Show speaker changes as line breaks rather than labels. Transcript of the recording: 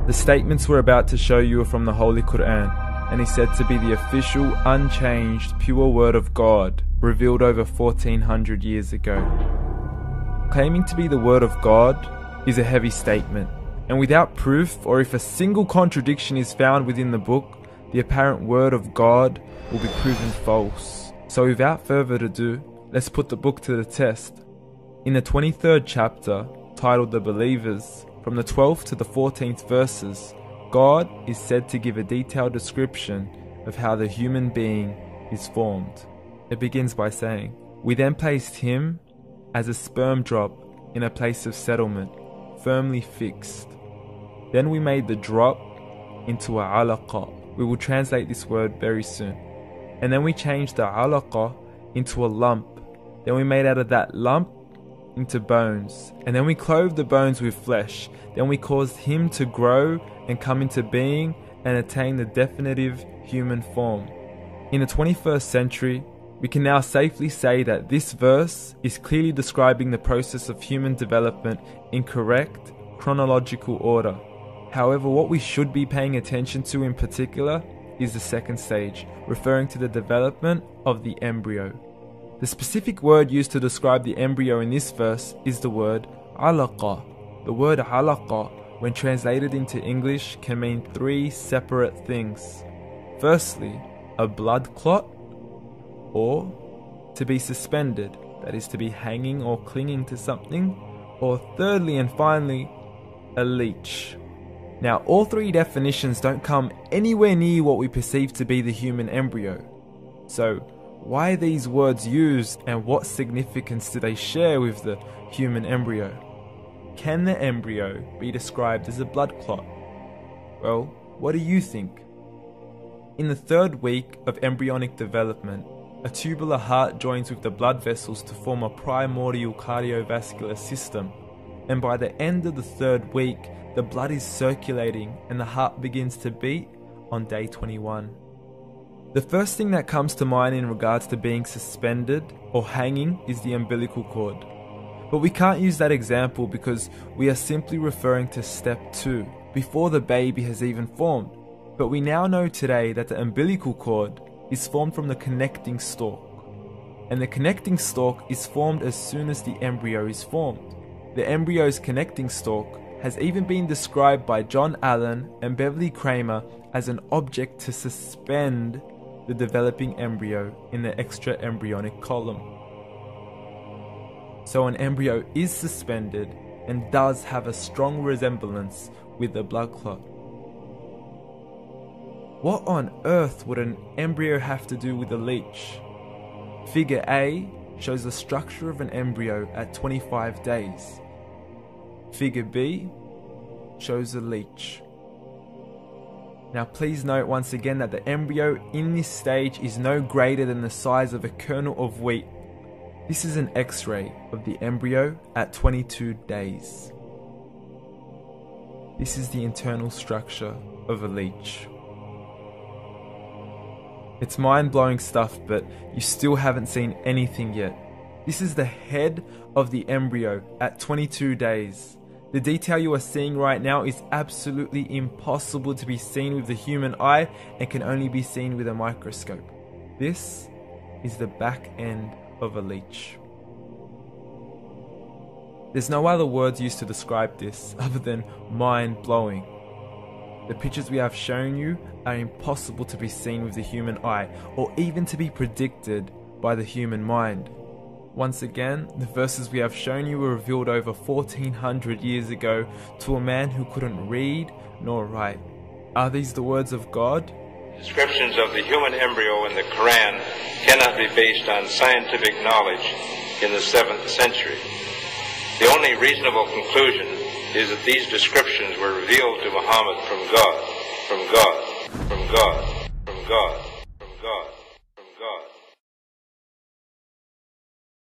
The statements we're about to show you are from the Holy Quran, and is said to be the official, unchanged, pure word of God, revealed over 1400 years ago. Claiming to be the word of God is a heavy statement, and without proof, or if a single contradiction is found within the book, the apparent word of God will be proven false. So without further ado, let's put the book to the test. In the 23rd chapter, titled The Believers, from the 12th to the 14th verses, God is said to give a detailed description of how the human being is formed. It begins by saying, "We then placed him as a sperm drop in a place of settlement, firmly fixed. Then we made the drop into a alaqa." We will translate this word very soon. "And then we changed the alaqa into a lump. Then we made out of that lump into bones. And then we clothed the bones with flesh. Then we caused him to grow and come into being and attain the definitive human form." In the 21st century, we can now safely say that this verse is clearly describing the process of human development in correct chronological order. However, what we should be paying attention to in particular is the second stage, referring to the development of the embryo. The specific word used to describe the embryo in this verse is the word alaqa. The word alaqa, when translated into English, can mean three separate things. Firstly, a blood clot, or to be suspended, that is to be hanging or clinging to something, or thirdly and finally, a leech. Now, all three definitions don't come anywhere near what we perceive to be the human embryo. So, why are these words used, and what significance do they share with the human embryo? Can the embryo be described as a blood clot? Well, what do you think? In the 3rd week of embryonic development, a tubular heart joins with the blood vessels to form a primordial cardiovascular system, and by the end of the 3rd week, the blood is circulating and the heart begins to beat on day 21. The first thing that comes to mind in regards to being suspended or hanging is the umbilical cord. But we can't use that example because we are simply referring to step 2, before the baby has even formed. But we now know today that the umbilical cord is formed from the connecting stalk. And the connecting stalk is formed as soon as the embryo is formed. The embryo's connecting stalk has even been described by John Allen and Beverly Kramer as an object to suspend the developing embryo in the extra-embryonic column. So an embryo is suspended and does have a strong resemblance with the blood clot. What on earth would an embryo have to do with a leech? Figure A shows the structure of an embryo at 25 days. Figure B shows a leech. Now please note once again that the embryo in this stage is no greater than the size of a kernel of wheat. This is an X-ray of the embryo at 22 days. This is the internal structure of a leech. It's mind-blowing stuff, but you still haven't seen anything yet. This is the head of the embryo at 22 days. The detail you are seeing right now is absolutely impossible to be seen with the human eye and can only be seen with a microscope. This is the back end of a leech. There's no other words used to describe this other than mind-blowing. The pictures we have shown you are impossible to be seen with the human eye or even to be predicted by the human mind. Once again, the verses we have shown you were revealed over 1400 years ago to a man who couldn't read nor write. Are these the words of God?
Descriptions of the human embryo in the Quran cannot be based on scientific knowledge in the 7th century. The only reasonable conclusion is that these descriptions were revealed to Muhammad from God, from God, from God, from God, from God.